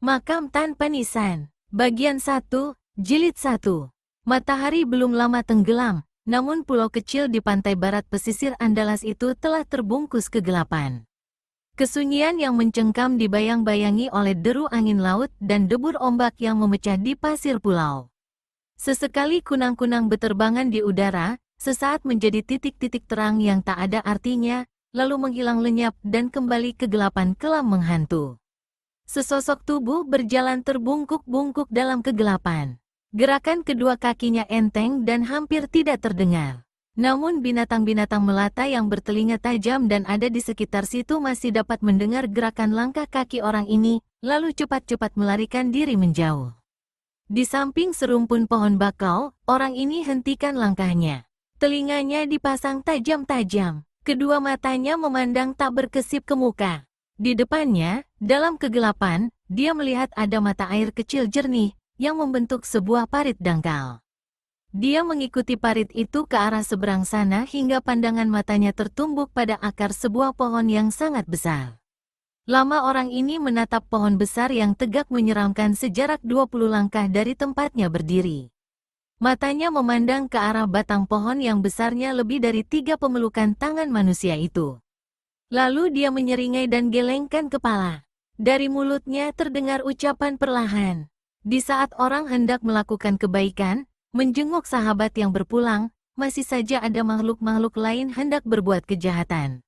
Makam Tanpa Nisan. Bagian 1, Jilid 1. Matahari belum lama tenggelam, namun pulau kecil di pantai barat pesisir Andalas itu telah terbungkus kegelapan. Kesunyian yang mencengkam dibayang-bayangi oleh deru angin laut dan debur ombak yang memecah di pasir pulau. Sesekali kunang-kunang beterbangan di udara, sesaat menjadi titik-titik terang yang tak ada artinya, lalu menghilang lenyap dan kembali kegelapan kelam menghantu. Sesosok tubuh berjalan terbungkuk-bungkuk dalam kegelapan. Gerakan kedua kakinya enteng dan hampir tidak terdengar. Namun binatang-binatang melata yang bertelinga tajam dan ada di sekitar situ masih dapat mendengar gerakan langkah kaki orang ini, lalu cepat-cepat melarikan diri menjauh. Di samping serumpun pohon bakau, orang ini hentikan langkahnya. Telinganya dipasang tajam-tajam. Kedua matanya memandang tak berkesip ke muka. Di depannya, dalam kegelapan, dia melihat ada mata air kecil jernih yang membentuk sebuah parit dangkal. Dia mengikuti parit itu ke arah seberang sana hingga pandangan matanya tertumbuk pada akar sebuah pohon yang sangat besar. Lama orang ini menatap pohon besar yang tegak menyeramkan sejarak 20 langkah dari tempatnya berdiri. Matanya memandang ke arah batang pohon yang besarnya lebih dari 3 pemelukan tangan manusia itu. Lalu dia menyeringai dan gelengkan kepala. Dari mulutnya terdengar ucapan perlahan. Di saat orang hendak melakukan kebaikan, menjenguk sahabat yang berpulang, masih saja ada makhluk-makhluk lain hendak berbuat kejahatan.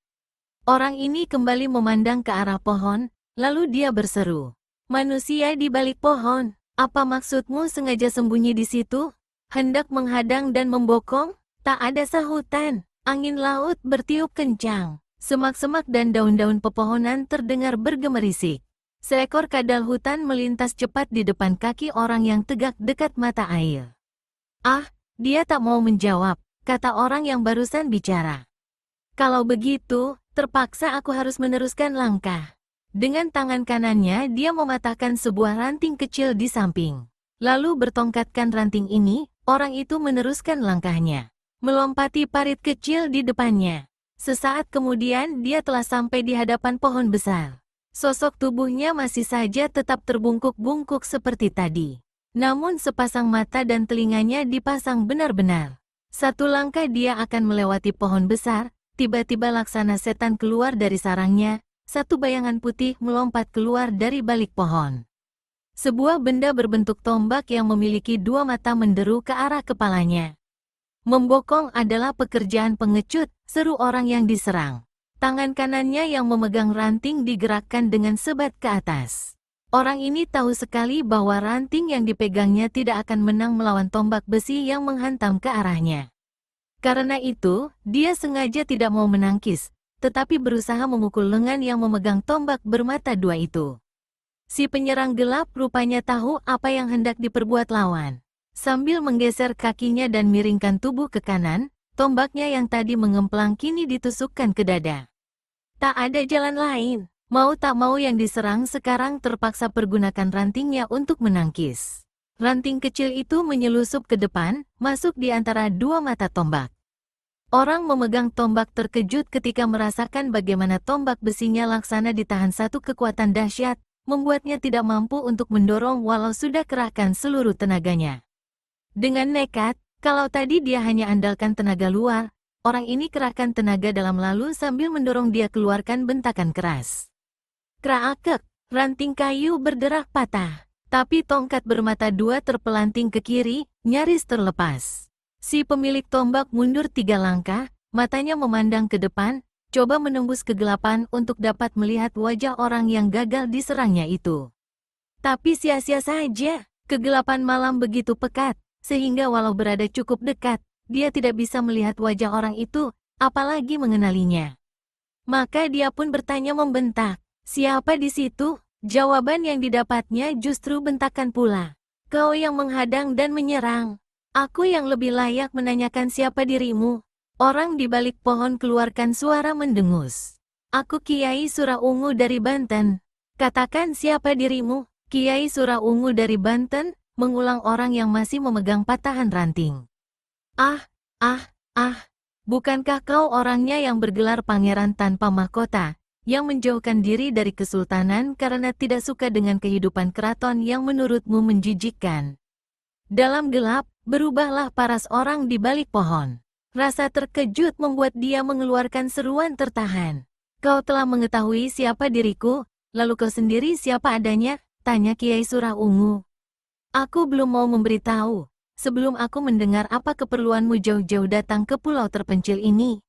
Orang ini kembali memandang ke arah pohon, lalu dia berseru. Manusia di balik pohon, apa maksudmu sengaja sembunyi di situ? Hendak menghadang dan membokong? Tak ada sahutan. Angin laut bertiup kencang. Semak-semak dan daun-daun pepohonan terdengar bergemerisik. Seekor kadal hutan melintas cepat di depan kaki orang yang tegak dekat mata air. Ah, dia tak mau menjawab, kata orang yang barusan bicara. Kalau begitu, terpaksa aku harus meneruskan langkah. Dengan tangan kanannya dia mematahkan sebuah ranting kecil di samping. Lalu bertongkatkan ranting ini, orang itu meneruskan langkahnya. Melompati parit kecil di depannya. Sesaat kemudian dia telah sampai di hadapan pohon besar. Sosok tubuhnya masih saja tetap terbungkuk-bungkuk seperti tadi. Namun sepasang mata dan telinganya dipasang benar-benar. Satu langkah dia akan melewati pohon besar, tiba-tiba laksana setan keluar dari sarangnya, satu bayangan putih melompat keluar dari balik pohon. Sebuah benda berbentuk tombak yang memiliki 2 mata menderu ke arah kepalanya. Membokong adalah pekerjaan pengecut, seru orang yang diserang. Tangan kanannya yang memegang ranting digerakkan dengan sebat ke atas. Orang ini tahu sekali bahwa ranting yang dipegangnya tidak akan menang melawan tombak besi yang menghantam ke arahnya. Karena itu, dia sengaja tidak mau menangkis, tetapi berusaha memukul lengan yang memegang tombak bermata 2 itu. Si penyerang gelap rupanya tahu apa yang hendak diperbuat lawan. Sambil menggeser kakinya dan miringkan tubuh ke kanan, tombaknya yang tadi mengemplang kini ditusukkan ke dada. Tak ada jalan lain, mau tak mau yang diserang sekarang terpaksa pergunakan rantingnya untuk menangkis. Ranting kecil itu menyelusup ke depan, masuk di antara 2 mata tombak. Orang memegang tombak terkejut ketika merasakan bagaimana tombak besinya laksana ditahan satu kekuatan dahsyat, membuatnya tidak mampu untuk mendorong walau sudah kerahkan seluruh tenaganya. Dengan nekat, kalau tadi dia hanya andalkan tenaga luar, orang ini kerahkan tenaga dalam lalu sambil mendorong dia keluarkan bentakan keras. Kraakek, ranting kayu berderak patah, tapi tongkat bermata 2 terpelanting ke kiri, nyaris terlepas. Si pemilik tombak mundur 3 langkah, matanya memandang ke depan, coba menembus kegelapan untuk dapat melihat wajah orang yang gagal diserangnya itu. Tapi sia-sia saja, kegelapan malam begitu pekat, sehingga walau berada cukup dekat, dia tidak bisa melihat wajah orang itu, apalagi mengenalinya. Maka dia pun bertanya membentak, siapa di situ? Jawaban yang didapatnya justru bentakan pula. Kau yang menghadang dan menyerang. Aku yang lebih layak menanyakan siapa dirimu. Orang di balik pohon keluarkan suara mendengus. Aku Kiai Surah Ungu dari Banten. Katakan siapa dirimu? Kiai Surah Ungu dari Banten, mengulang orang yang masih memegang patahan ranting. Ah, bukankah kau orangnya yang bergelar pangeran tanpa mahkota, yang menjauhkan diri dari kesultanan karena tidak suka dengan kehidupan keraton yang menurutmu menjijikkan. Dalam gelap, berubahlah paras orang di balik pohon. Rasa terkejut membuat dia mengeluarkan seruan tertahan. Kau telah mengetahui siapa diriku, lalu kau sendiri siapa adanya? Tanya Kiai Surah Ungu. Aku belum mau memberitahu, sebelum aku mendengar apa keperluanmu jauh-jauh datang ke pulau terpencil ini.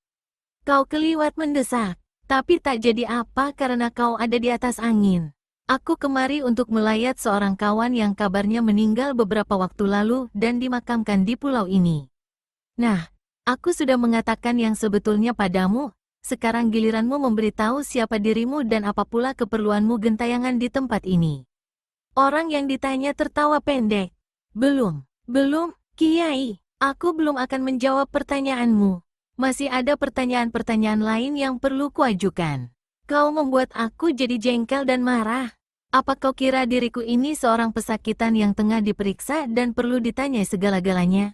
Kau keliwat mendesak, tapi tak jadi apa karena kau ada di atas angin. Aku kemari untuk melayat seorang kawan yang kabarnya meninggal beberapa waktu lalu dan dimakamkan di pulau ini. Nah, aku sudah mengatakan yang sebetulnya padamu, sekarang giliranmu memberitahu siapa dirimu dan apa pula keperluanmu gentayangan di tempat ini. Orang yang ditanya tertawa pendek. Belum, Kiai, aku belum akan menjawab pertanyaanmu. Masih ada pertanyaan-pertanyaan lain yang perlu kuajukan. Kau membuat aku jadi jengkel dan marah. Apa kau kira diriku ini seorang pesakitan yang tengah diperiksa dan perlu ditanya segala-galanya?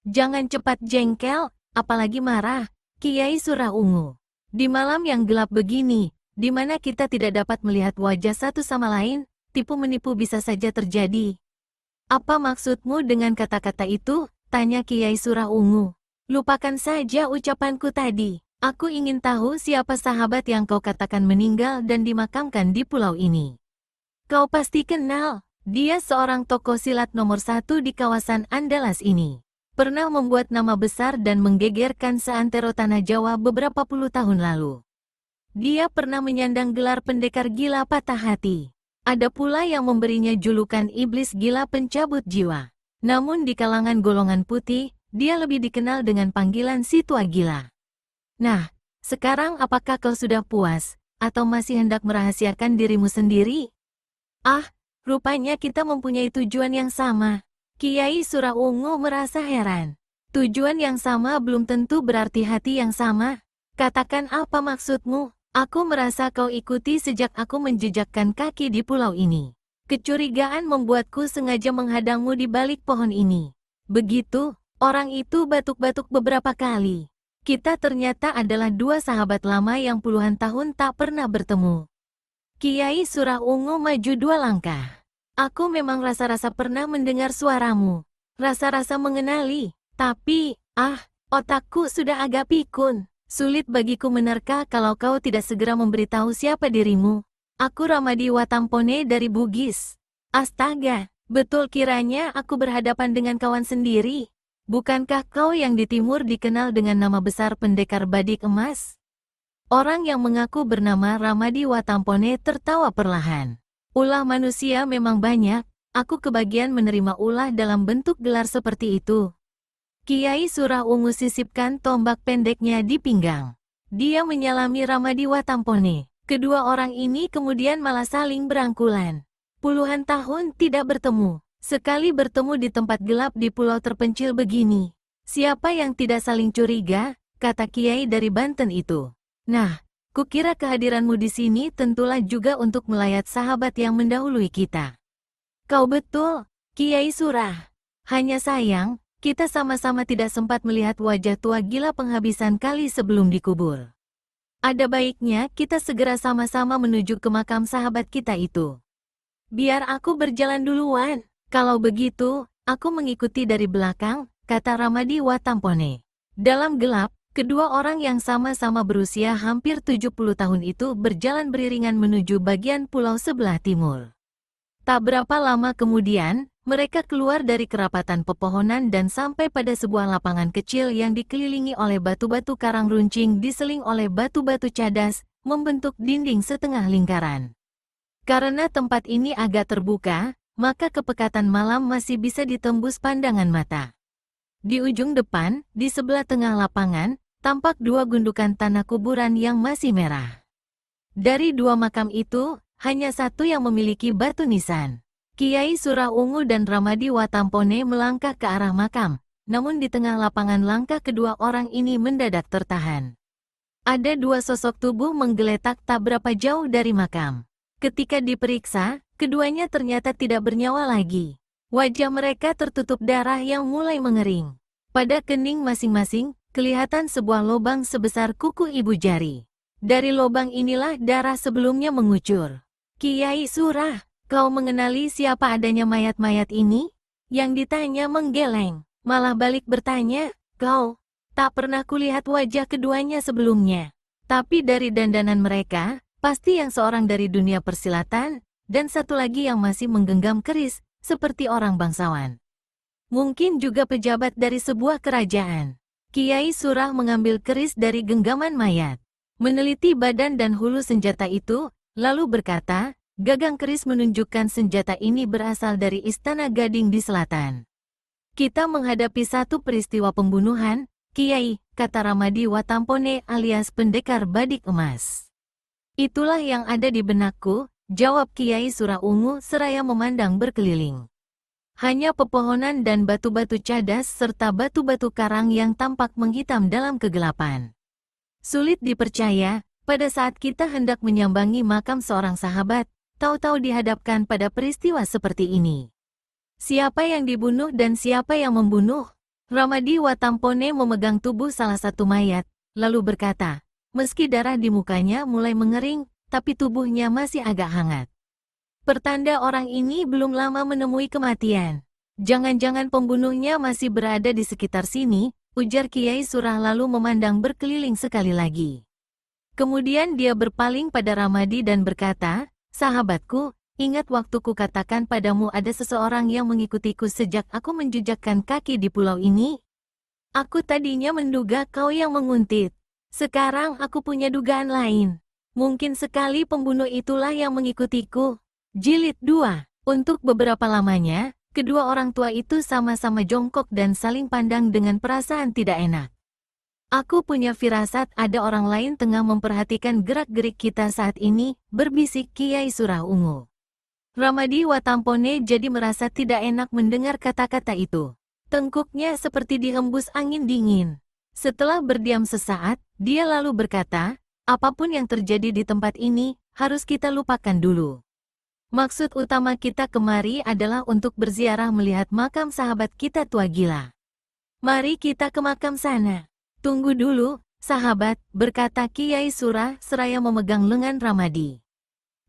Jangan cepat jengkel, apalagi marah, Kiai Surah Ungu. Di malam yang gelap begini, di mana kita tidak dapat melihat wajah satu sama lain, tipu-menipu bisa saja terjadi. Apa maksudmu dengan kata-kata itu? Tanya Kiai Surah Ungu. Lupakan saja ucapanku tadi. Aku ingin tahu siapa sahabat yang kau katakan meninggal dan dimakamkan di pulau ini. Kau pasti kenal, dia seorang tokoh silat nomor 1 di kawasan Andalas ini. Pernah membuat nama besar dan menggegerkan seantero tanah Jawa beberapa puluh tahun lalu. Dia pernah menyandang gelar pendekar gila patah hati. Ada pula yang memberinya julukan iblis gila pencabut jiwa. Namun di kalangan golongan putih, dia lebih dikenal dengan panggilan si tua gila. Nah, sekarang apakah kau sudah puas, atau masih hendak merahasiakan dirimu sendiri? Ah, rupanya kita mempunyai tujuan yang sama. Kiai Surah Ungu merasa heran. Tujuan yang sama belum tentu berarti hati yang sama. Katakan apa maksudmu? Aku merasa kau ikuti sejak aku menjejakkan kaki di pulau ini. Kecurigaan membuatku sengaja menghadangmu di balik pohon ini. Begitu, orang itu batuk-batuk beberapa kali. Kita ternyata adalah dua sahabat lama yang puluhan tahun tak pernah bertemu. Kiai Surah Ungu maju 2 langkah. Aku memang rasa-rasa pernah mendengar suaramu. Rasa-rasa mengenali. Tapi, otakku sudah agak pikun. Sulit bagiku menerka kalau kau tidak segera memberitahu siapa dirimu. Aku Ramadi Watampone dari Bugis. Astaga, betul kiranya aku berhadapan dengan kawan sendiri. Bukankah kau yang di timur dikenal dengan nama besar pendekar badik emas? Orang yang mengaku bernama Ramadi Watampone tertawa perlahan. Ulah manusia memang banyak, aku kebagian menerima ulah dalam bentuk gelar seperti itu. Kiai Surah Ungu sisipkan tombak pendeknya di pinggang. Dia menyalami Ramadi Watampone. Kedua orang ini kemudian malah saling berangkulan. Puluhan tahun tidak bertemu. Sekali bertemu di tempat gelap di pulau terpencil begini. Siapa yang tidak saling curiga, kata Kiai dari Banten itu. Nah, kukira kehadiranmu di sini tentulah juga untuk melayat sahabat yang mendahului kita. Kau betul, Kiai Surah. Hanya sayang, kita sama-sama tidak sempat melihat wajah tua gila penghabisan kali sebelum dikubur. Ada baiknya kita segera sama-sama menuju ke makam sahabat kita itu. Biar aku berjalan duluan. Kalau begitu, aku mengikuti dari belakang, kata Ramadi Watampone. Dalam gelap, kedua orang yang sama-sama berusia hampir 70 tahun itu berjalan beriringan menuju bagian pulau sebelah timur. Tak berapa lama kemudian, mereka keluar dari kerapatan pepohonan dan sampai pada sebuah lapangan kecil yang dikelilingi oleh batu-batu karang runcing diseling oleh batu-batu cadas, membentuk dinding setengah lingkaran. Karena tempat ini agak terbuka, maka kepekatan malam masih bisa ditembus pandangan mata. Di ujung depan, di sebelah tengah lapangan, tampak 2 gundukan tanah kuburan yang masih merah. Dari 2 makam itu, hanya satu yang memiliki batu nisan. Kiai Surah Ungu dan Ramadi Watampone melangkah ke arah makam, namun di tengah lapangan langkah kedua orang ini mendadak tertahan. Ada 2 sosok tubuh menggeletak tak berapa jauh dari makam. Ketika diperiksa, keduanya ternyata tidak bernyawa lagi. Wajah mereka tertutup darah yang mulai mengering. Pada kening masing-masing, kelihatan sebuah lubang sebesar kuku ibu jari. Dari lubang inilah darah sebelumnya mengucur. Kiai Surah, kau mengenali siapa adanya mayat-mayat ini? Yang ditanya menggeleng, malah balik bertanya, kau, tak pernah kulihat wajah keduanya sebelumnya. Tapi dari dandanan mereka, pasti yang seorang dari dunia persilatan, dan satu lagi yang masih menggenggam keris, seperti orang bangsawan. Mungkin juga pejabat dari sebuah kerajaan. Kiai Surah mengambil keris dari genggaman mayat, meneliti badan dan hulu senjata itu, lalu berkata, gagang keris menunjukkan senjata ini berasal dari Istana Gading di selatan. Kita menghadapi satu peristiwa pembunuhan, Kiai, kata Ramadi Watampone alias pendekar badik emas. Itulah yang ada di benakku, jawab Kiai Surah Ungu seraya memandang berkeliling. Hanya pepohonan dan batu-batu cadas serta batu-batu karang yang tampak menghitam dalam kegelapan. Sulit dipercaya, pada saat kita hendak menyambangi makam seorang sahabat, tahu-tahu dihadapkan pada peristiwa seperti ini. Siapa yang dibunuh dan siapa yang membunuh? Ramadi Watampone memegang tubuh salah satu mayat, lalu berkata, meski darah di mukanya mulai mengering, tapi tubuhnya masih agak hangat. Pertanda orang ini belum lama menemui kematian. Jangan-jangan pembunuhnya masih berada di sekitar sini, ujar Kiai Surah lalu memandang berkeliling sekali lagi. Kemudian dia berpaling pada Ramadi dan berkata, sahabatku, ingat waktu ku katakan padamu ada seseorang yang mengikutiku sejak aku menjejakkan kaki di pulau ini? Aku tadinya menduga kau yang menguntit. Sekarang aku punya dugaan lain. Mungkin sekali pembunuh itulah yang mengikutiku. Jilid 2. Untuk beberapa lamanya, kedua orang tua itu sama-sama jongkok dan saling pandang dengan perasaan tidak enak. Aku punya firasat ada orang lain tengah memperhatikan gerak-gerik kita saat ini, berbisik Kiai Surah Ungu. Ramadi Watampone jadi merasa tidak enak mendengar kata-kata itu. Tengkuknya seperti dihembus angin dingin. Setelah berdiam sesaat, dia lalu berkata, apapun yang terjadi di tempat ini, harus kita lupakan dulu. Maksud utama kita kemari adalah untuk berziarah melihat makam sahabat kita tua gila. Mari kita ke makam sana. Tunggu dulu, sahabat, berkata Kiai Surah seraya memegang lengan Ramadi.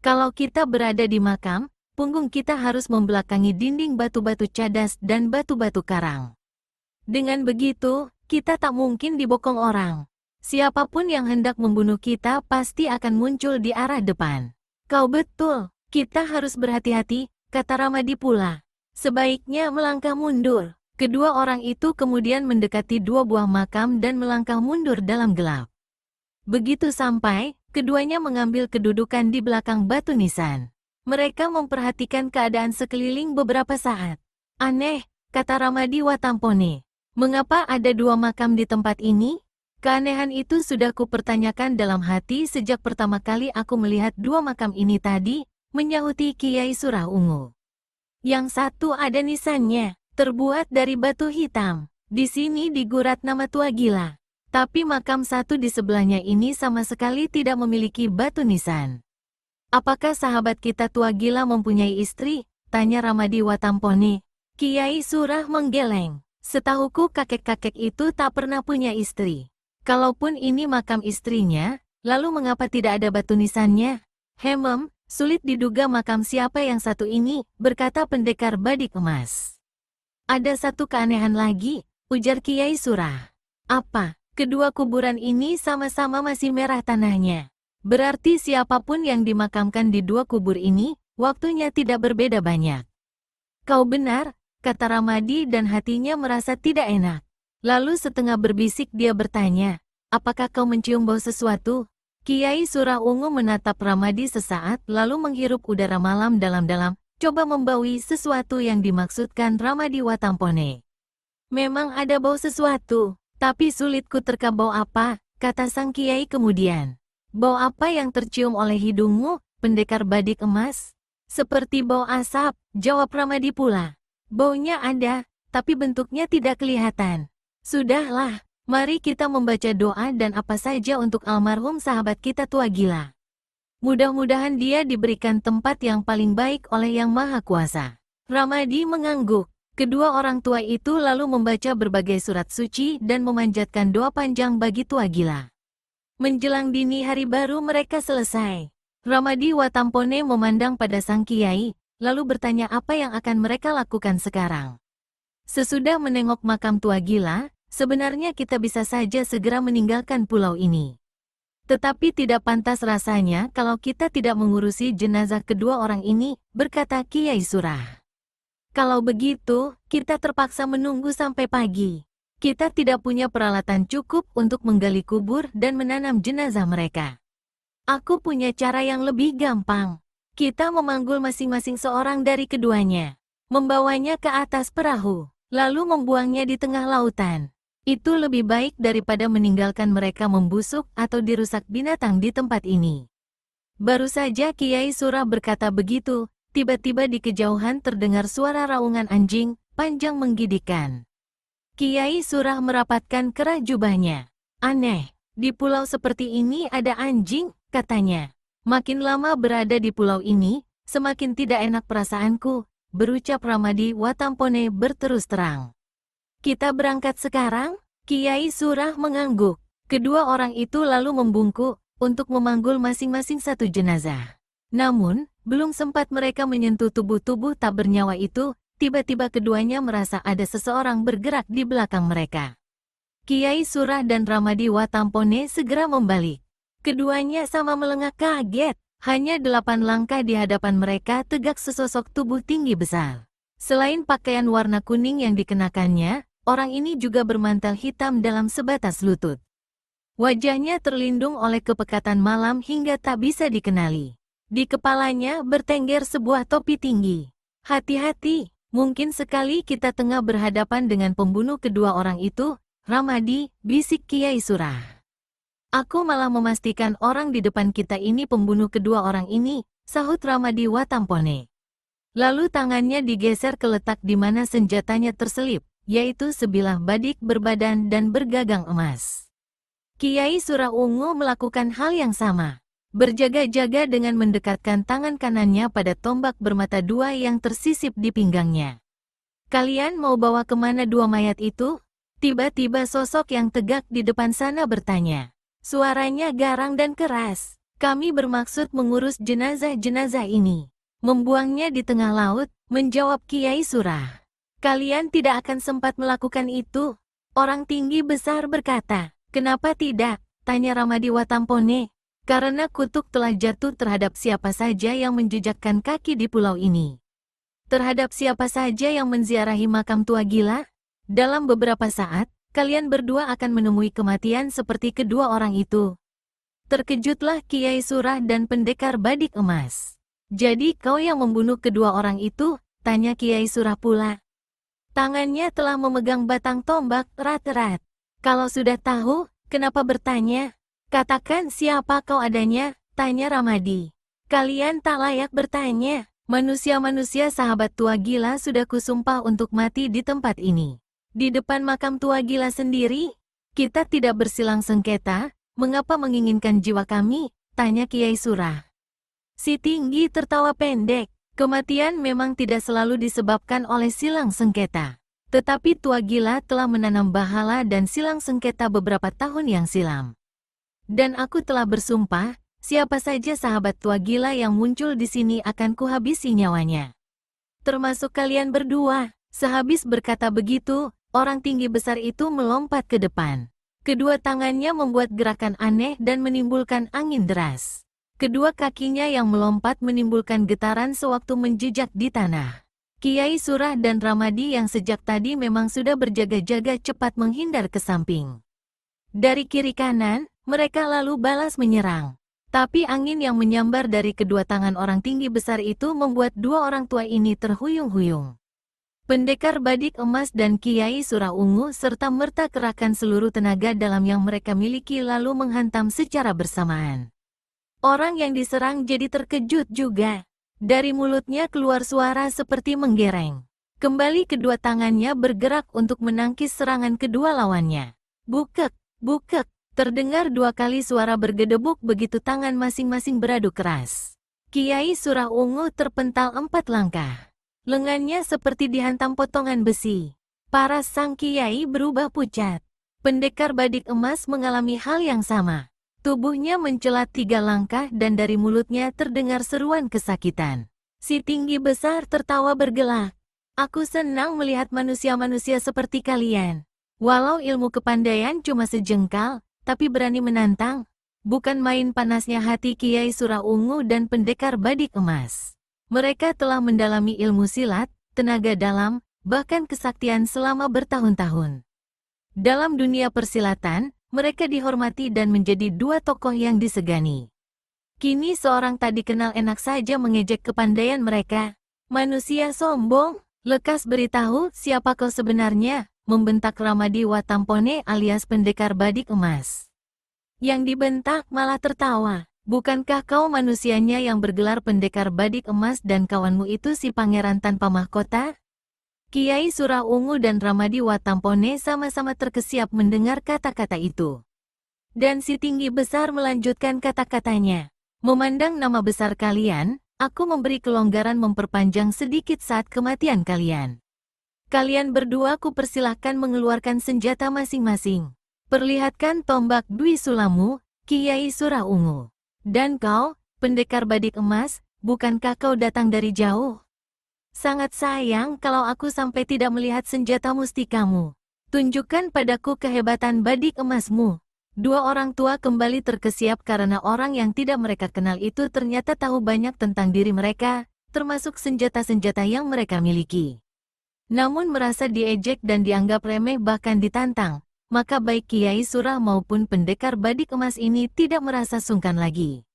Kalau kita berada di makam, punggung kita harus membelakangi dinding batu-batu cadas dan batu-batu karang. Dengan begitu, kita tak mungkin dibokong orang. Siapapun yang hendak membunuh kita pasti akan muncul di arah depan. Kau betul. Kita harus berhati-hati, kata Ramadi pula. Sebaiknya melangkah mundur. Kedua orang itu kemudian mendekati dua buah makam dan melangkah mundur dalam gelap. Begitu sampai, keduanya mengambil kedudukan di belakang batu nisan. Mereka memperhatikan keadaan sekeliling beberapa saat. Aneh, kata Ramadi Watampone. Mengapa ada dua makam di tempat ini? Keanehan itu sudah kupertanyakan dalam hati sejak pertama kali aku melihat dua makam ini tadi, menyahuti Kiai Surah Ungu. Yang satu ada nisannya, terbuat dari batu hitam. Di sini digurat nama tua gila. Tapi makam satu di sebelahnya ini sama sekali tidak memiliki batu nisan. Apakah sahabat kita tua gila mempunyai istri? Tanya Ramadi Watampone. Kiai Surah menggeleng. Setahuku kakek-kakek itu tak pernah punya istri. Kalaupun ini makam istrinya, lalu mengapa tidak ada batu nisannya? Sulit diduga makam siapa yang satu ini, berkata pendekar badik emas. Ada satu keanehan lagi, ujar Kiai Surah. Apa? Kedua kuburan ini sama-sama masih merah tanahnya. Berarti siapapun yang dimakamkan di dua kubur ini, waktunya tidak berbeda banyak. Kau benar, kata Ramadi dan hatinya merasa tidak enak. Lalu setengah berbisik dia bertanya, apakah kau mencium bau sesuatu? Kiai Surah Ungu menatap Ramadi sesaat lalu menghirup udara malam dalam-dalam, coba membaui sesuatu yang dimaksudkan Ramadi Watampone. Memang ada bau sesuatu, tapi sulit ku terka bau apa, kata sang kiai kemudian. Bau apa yang tercium oleh hidungmu, pendekar badik emas? Seperti bau asap, jawab Ramadi pula. Baunya ada, tapi bentuknya tidak kelihatan. Sudahlah. Mari kita membaca doa dan apa saja untuk almarhum sahabat kita tua gila. Mudah-mudahan dia diberikan tempat yang paling baik oleh Yang Maha Kuasa. Ramadi mengangguk. Kedua orang tua itu lalu membaca berbagai surat suci dan memanjatkan doa panjang bagi tua gila. Menjelang dini hari baru mereka selesai. Ramadi Watampone memandang pada sang kiai, lalu bertanya apa yang akan mereka lakukan sekarang. Sesudah menengok makam tua gila, sebenarnya kita bisa saja segera meninggalkan pulau ini. Tetapi tidak pantas rasanya kalau kita tidak mengurusi jenazah kedua orang ini, berkata Kiai Surah. Kalau begitu, kita terpaksa menunggu sampai pagi. Kita tidak punya peralatan cukup untuk menggali kubur dan menanam jenazah mereka. Aku punya cara yang lebih gampang. Kita memanggul masing-masing seorang dari keduanya, membawanya ke atas perahu, lalu membuangnya di tengah lautan. Itu lebih baik daripada meninggalkan mereka membusuk atau dirusak binatang di tempat ini. Baru saja Kiai Surah berkata begitu, tiba-tiba di kejauhan terdengar suara raungan anjing, panjang menggigitkan. Kiai Surah merapatkan kerah jubahnya. Aneh, di pulau seperti ini ada anjing, katanya. Makin lama berada di pulau ini, semakin tidak enak perasaanku, berucap Ramadi Watampone berterus terang. Kita berangkat sekarang? Kiai Surah mengangguk. Kedua orang itu lalu membungkuk untuk memanggul masing-masing satu jenazah. Namun, belum sempat mereka menyentuh tubuh-tubuh tak bernyawa itu, tiba-tiba keduanya merasa ada seseorang bergerak di belakang mereka. Kiai Surah dan Ramadi Watampone segera membalik. Keduanya sama melengak kaget. Hanya 8 langkah di hadapan mereka tegak sesosok tubuh tinggi besar. Selain pakaian warna kuning yang dikenakannya, orang ini juga bermantel hitam dalam sebatas lutut. Wajahnya terlindung oleh kepekatan malam hingga tak bisa dikenali. Di kepalanya bertengger sebuah topi tinggi. Hati-hati, mungkin sekali kita tengah berhadapan dengan pembunuh kedua orang itu, Ramadi, bisik Kiai Surah. Aku malah memastikan orang di depan kita ini pembunuh kedua orang ini, sahut Ramadi Watampone. Lalu tangannya digeser ke letak di mana senjatanya terselip, yaitu sebilah badik berbadan dan bergagang emas. Kiai Surah Ungu melakukan hal yang sama. Berjaga-jaga dengan mendekatkan tangan kanannya pada tombak bermata dua yang tersisip di pinggangnya. Kalian mau bawa kemana dua mayat itu? Tiba-tiba sosok yang tegak di depan sana bertanya. Suaranya garang dan keras. Kami bermaksud mengurus jenazah-jenazah ini. Membuangnya di tengah laut, menjawab Kiai Surah. Kalian tidak akan sempat melakukan itu. Orang tinggi besar berkata. Kenapa tidak? Tanya Ramadi Watampone. Karena kutuk telah jatuh terhadap siapa saja yang menjejakkan kaki di pulau ini. Terhadap siapa saja yang menziarahi makam tua gila? Dalam beberapa saat, kalian berdua akan menemui kematian seperti kedua orang itu. Terkejutlah Kiai Surah dan pendekar badik emas. Jadi kau yang membunuh kedua orang itu? Tanya Kiai Surah pula. Tangannya telah memegang batang tombak erat-erat. Kalau sudah tahu, kenapa bertanya? Katakan siapa kau adanya? Tanya Ramadi. Kalian tak layak bertanya. Manusia-manusia sahabat tua gila sudah kusumpah untuk mati di tempat ini. Di depan makam tua gila sendiri, kita tidak bersilang sengketa, mengapa menginginkan jiwa kami? Tanya Kiai Surah. Si tinggi tertawa pendek, kematian memang tidak selalu disebabkan oleh silang sengketa. Tetapi tua gila telah menanam bahala dan silang sengketa beberapa tahun yang silam. Dan aku telah bersumpah, siapa saja sahabat tua gila yang muncul di sini akan kuhabisi nyawanya. Termasuk kalian berdua. Sehabis berkata begitu, orang tinggi besar itu melompat ke depan. Kedua tangannya membuat gerakan aneh dan menimbulkan angin deras. Kedua kakinya yang melompat menimbulkan getaran sewaktu menjejak di tanah. Kiai Surah dan Ramadi yang sejak tadi memang sudah berjaga-jaga cepat menghindar ke samping. Dari kiri kanan, mereka lalu balas menyerang. Tapi angin yang menyambar dari kedua tangan orang tinggi besar itu membuat dua orang tua ini terhuyung-huyung. Pendekar badik emas dan Kiai Surah Ungu serta merta kerahkan seluruh tenaga dalam yang mereka miliki lalu menghantam secara bersamaan. Orang yang diserang jadi terkejut juga. Dari mulutnya keluar suara seperti menggereng. Kembali kedua tangannya bergerak untuk menangkis serangan kedua lawannya. Bukek, bukek, terdengar dua kali suara bergedebuk begitu tangan masing-masing beradu keras. Kiai Surah Ungu terpental 4 langkah. Lengannya seperti dihantam potongan besi. Paras sang kiai berubah pucat. Pendekar badik emas mengalami hal yang sama. Tubuhnya mencelat 3 langkah dan dari mulutnya terdengar seruan kesakitan. Si tinggi besar tertawa bergelak. Aku senang melihat manusia-manusia seperti kalian. Walau ilmu kepandaian cuma sejengkal, tapi berani menantang. Bukan main panasnya hati Kiai Surah Ungu dan pendekar Badik Emas. Mereka telah mendalami ilmu silat, tenaga dalam, bahkan kesaktian selama bertahun-tahun. Dalam dunia persilatan, mereka dihormati dan menjadi 2 tokoh yang disegani. Kini seorang tak dikenal enak saja mengejek kepandaian mereka. Manusia sombong, lekas beritahu siapa kau sebenarnya, membentak Ramadi Watampone alias pendekar Badik Emas. Yang dibentak malah tertawa. Bukankah kau manusianya yang bergelar pendekar Badik Emas dan kawanmu itu si pangeran tanpa mahkota? Kiai Surah Ungu dan Ramadi Watampone sama-sama terkesiap mendengar kata-kata itu. Dan si tinggi besar melanjutkan kata-katanya. Memandang nama besar kalian, aku memberi kelonggaran memperpanjang sedikit saat kematian kalian. Kalian berdua kupersilahkan mengeluarkan senjata masing-masing. Perlihatkan tombak Dwi Sulamu, Kiai Surah Ungu. Dan kau, pendekar Badik Emas, bukankah kau datang dari jauh? Sangat sayang kalau aku sampai tidak melihat senjata mustikamu. Tunjukkan padaku kehebatan Badik Emasmu. 2 orang tua kembali terkesiap karena orang yang tidak mereka kenal itu ternyata tahu banyak tentang diri mereka, termasuk senjata-senjata yang mereka miliki. Namun merasa diejek dan dianggap remeh bahkan ditantang, maka baik Kiai Surah maupun pendekar Badik Emas ini tidak merasa sungkan lagi.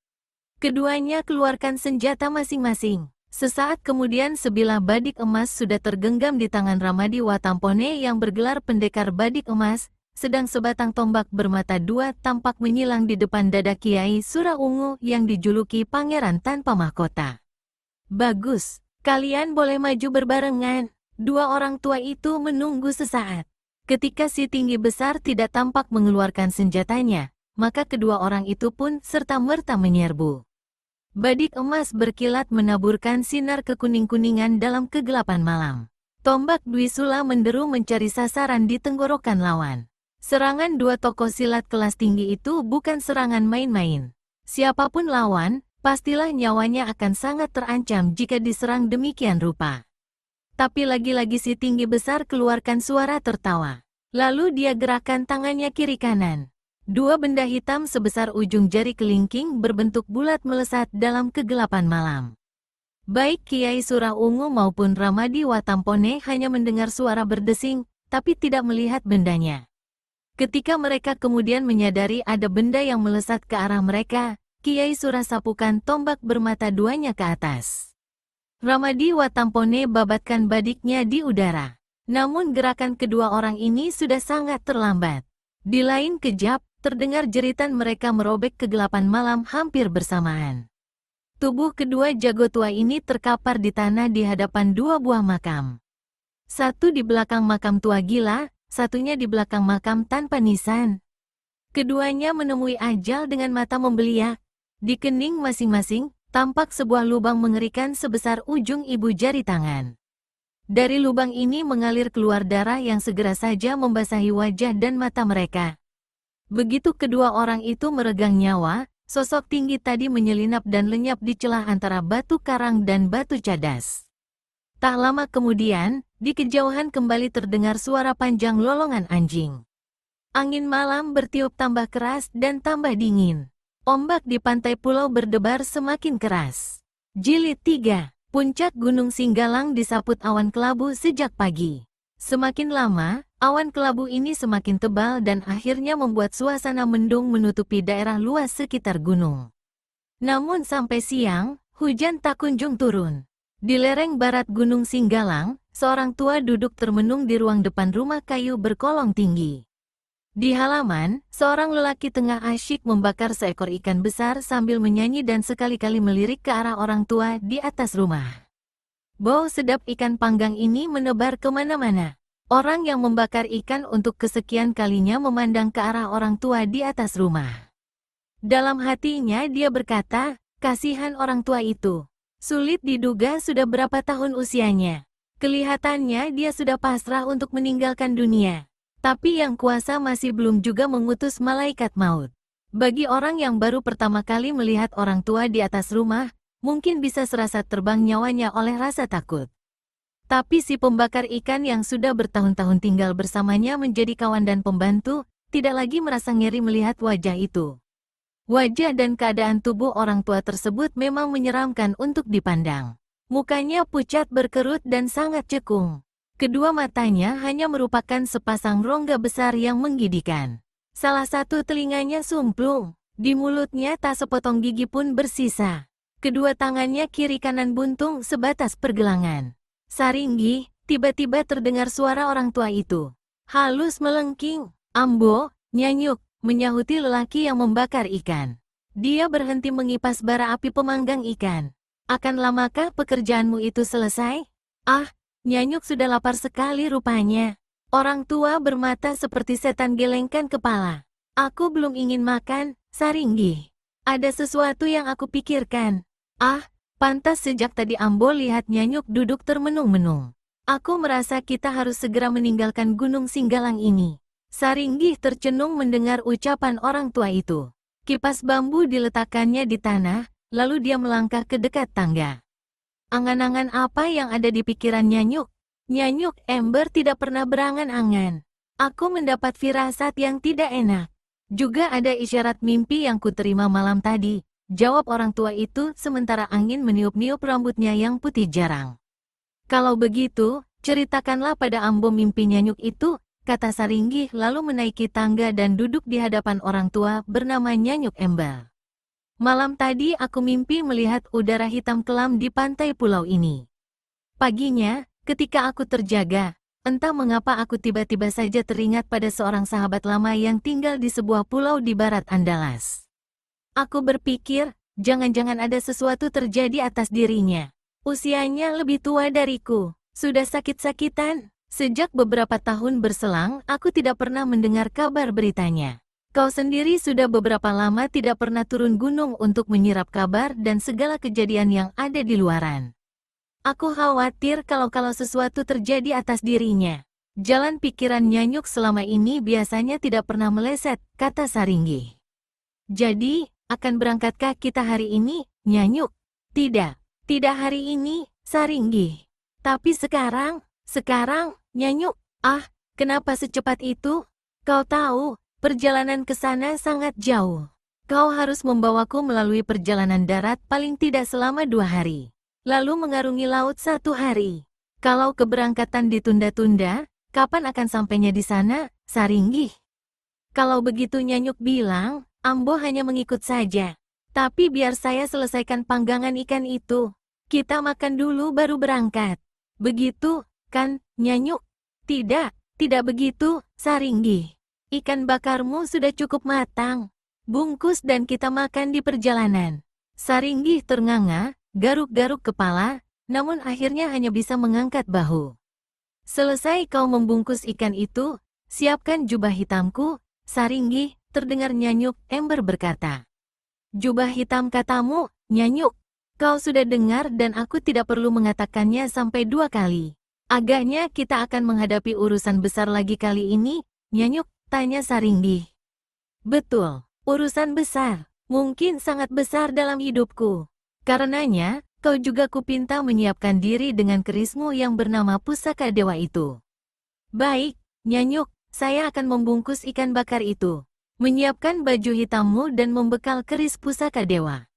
Keduanya keluarkan senjata masing-masing. Sesaat kemudian sebilah badik emas sudah tergenggam di tangan Ramadi Watampone yang bergelar pendekar Badik Emas, sedang sebatang tombak bermata 2 tampak menyilang di depan dada Kiai Surah Ungu yang dijuluki Pangeran Tanpa Mahkota. Bagus, kalian boleh maju berbarengan. 2 orang tua itu menunggu sesaat. Ketika si tinggi besar tidak tampak mengeluarkan senjatanya, maka kedua orang itu pun serta-merta menyerbu. Badik emas berkilat menaburkan sinar kekuning-kuningan dalam kegelapan malam. Tombak Dwi Sula menderu mencari sasaran di tenggorokan lawan. Serangan 2 tokoh silat kelas tinggi itu bukan serangan main-main. Siapapun lawan, pastilah nyawanya akan sangat terancam jika diserang demikian rupa. Tapi lagi-lagi si tinggi besar keluarkan suara tertawa. Lalu dia gerakkan tangannya kiri kanan. 2 benda hitam sebesar ujung jari kelingking berbentuk bulat melesat dalam kegelapan malam. Baik Kiai Surah Ungu maupun Ramadi Watampone hanya mendengar suara berdesing, tapi tidak melihat bendanya. Ketika mereka kemudian menyadari ada benda yang melesat ke arah mereka, Kiai Surah sapukan tombak bermata 2-nya ke atas. Ramadi Watampone babatkan badiknya di udara. Namun gerakan kedua orang ini sudah sangat terlambat. Di lain kejap, terdengar jeritan mereka merobek kegelapan malam hampir bersamaan. Tubuh kedua jago tua ini terkapar di tanah di hadapan 2 buah makam. Satu di belakang makam tua gila, satunya di belakang makam tanpa nisan. Keduanya menemui ajal dengan mata membeliak. Di kening masing-masing, tampak sebuah lubang mengerikan sebesar ujung ibu jari tangan. Dari lubang ini mengalir keluar darah yang segera saja membasahi wajah dan mata mereka. Begitu kedua orang itu meregang nyawa, sosok tinggi tadi menyelinap dan lenyap di celah antara batu karang dan batu cadas. Tak lama kemudian, di kejauhan kembali terdengar suara panjang lolongan anjing. Angin malam bertiup tambah keras dan tambah dingin. Ombak di pantai pulau berdebar semakin keras. Jilid 3. Puncak Gunung Singgalang disaput awan kelabu sejak pagi. Semakin lama, awan kelabu ini semakin tebal dan akhirnya membuat suasana mendung menutupi daerah luas sekitar gunung. Namun sampai siang, hujan tak kunjung turun. Di lereng barat Gunung Singgalang, seorang tua duduk termenung di ruang depan rumah kayu berkolong tinggi. Di halaman, seorang lelaki tengah asyik membakar seekor ikan besar sambil menyanyi dan sekali-kali melirik ke arah orang tua di atas rumah. Bau sedap ikan panggang ini menebar kemana-mana. Orang yang membakar ikan untuk kesekian kalinya memandang ke arah orang tua di atas rumah. Dalam hatinya dia berkata, kasihan orang tua itu. Sulit diduga sudah berapa tahun usianya. Kelihatannya dia sudah pasrah untuk meninggalkan dunia. Tapi yang kuasa masih belum juga mengutus malaikat maut. Bagi orang yang baru pertama kali melihat orang tua di atas rumah, mungkin bisa serasa terbang nyawanya oleh rasa takut. Tapi si pembakar ikan yang sudah bertahun-tahun tinggal bersamanya menjadi kawan dan pembantu, tidak lagi merasa ngeri melihat wajah itu. Wajah dan keadaan tubuh orang tua tersebut memang menyeramkan untuk dipandang. Mukanya pucat berkerut dan sangat cekung. Kedua matanya hanya merupakan sepasang rongga besar yang menggigitkan. Salah satu telinganya sumplung, di mulutnya tak sepotong gigi pun bersisa. Kedua tangannya kiri kanan buntung sebatas pergelangan. Saringgih, tiba-tiba terdengar suara orang tua itu. Halus melengking, "Ambo, Nyanyuk," menyahuti lelaki yang membakar ikan. Dia berhenti mengipas bara api pemanggang ikan. "Akan lamakah pekerjaanmu itu selesai?" "Ah, Nyanyuk sudah lapar sekali rupanya." Orang tua bermata seperti setan gelengkan kepala. "Aku belum ingin makan, Saringgih. Ada sesuatu yang aku pikirkan." "Ah, pantas sejak tadi Ambo lihat Nyanyuk duduk termenung-menung. Aku merasa kita harus segera meninggalkan Gunung Singgalang ini." Saringgih tercenung mendengar ucapan orang tua itu. Kipas bambu diletakkannya di tanah, lalu dia melangkah ke dekat tangga. Angan-angan apa yang ada di pikiran Nyanyuk? Nyanyuk Ember tidak pernah berangan-angan. "Aku mendapat firasat yang tidak enak. Juga ada isyarat mimpi yang kuterima malam tadi," jawab orang tua itu sementara angin meniup-niup rambutnya yang putih jarang. "Kalau begitu, ceritakanlah pada Ambo mimpi Nyanyuk itu," kata Saringgih lalu menaiki tangga dan duduk di hadapan orang tua bernama Nyanyuk Embal. "Malam tadi aku mimpi melihat udara hitam kelam di pantai pulau ini. Paginya, ketika aku terjaga, entah mengapa aku tiba-tiba saja teringat pada seorang sahabat lama yang tinggal di sebuah pulau di barat Andalas. Aku berpikir, jangan-jangan ada sesuatu terjadi atas dirinya. Usianya lebih tua dariku, sudah sakit-sakitan. Sejak beberapa tahun berselang, aku tidak pernah mendengar kabar beritanya. Kau sendiri sudah beberapa lama tidak pernah turun gunung untuk menyirap kabar dan segala kejadian yang ada di luaran. Aku khawatir kalau sesuatu terjadi atas dirinya." "Jalan pikiran Nyanyuk selama ini biasanya tidak pernah meleset," kata Saringgih. "Jadi, akan berangkatkah kita hari ini, Nyanyuk?" "Tidak, tidak hari ini, Saringgih. Tapi sekarang, Nyanyuk." "Ah, kenapa secepat itu? Kau tahu, perjalanan ke sana sangat jauh. Kau harus membawaku melalui perjalanan darat paling tidak selama 2 hari. Lalu mengarungi laut 1 hari. Kalau keberangkatan ditunda-tunda, kapan akan sampainya di sana, Saringgih?" "Kalau begitu," Nyanyuk bilang, "Ambo hanya mengikut saja. Tapi biar saya selesaikan panggangan ikan itu. Kita makan dulu baru berangkat. Begitu, kan, Nyanyuk?" "Tidak, tidak begitu, Saringgih. Ikan bakarmu sudah cukup matang. Bungkus dan kita makan di perjalanan." Saringgih ternganga, garuk-garuk kepala, namun akhirnya hanya bisa mengangkat bahu. "Selesai kau membungkus ikan itu, siapkan jubah hitamku, Saringgih," terdengar Nyanyuk Ember berkata. "Jubah hitam katamu, Nyanyuk? Kau sudah dengar dan aku tidak perlu mengatakannya sampai 2 kali. Agaknya kita akan menghadapi urusan besar lagi kali ini, Nyanyuk?" tanya Saringgih. "Betul, urusan besar, mungkin sangat besar dalam hidupku. Karenanya, kau juga kupinta menyiapkan diri dengan kerismu yang bernama pusaka dewa itu." "Baik, Nyanyuk, saya akan membungkus ikan bakar itu, menyiapkan baju hitammu dan membekal keris pusaka dewa."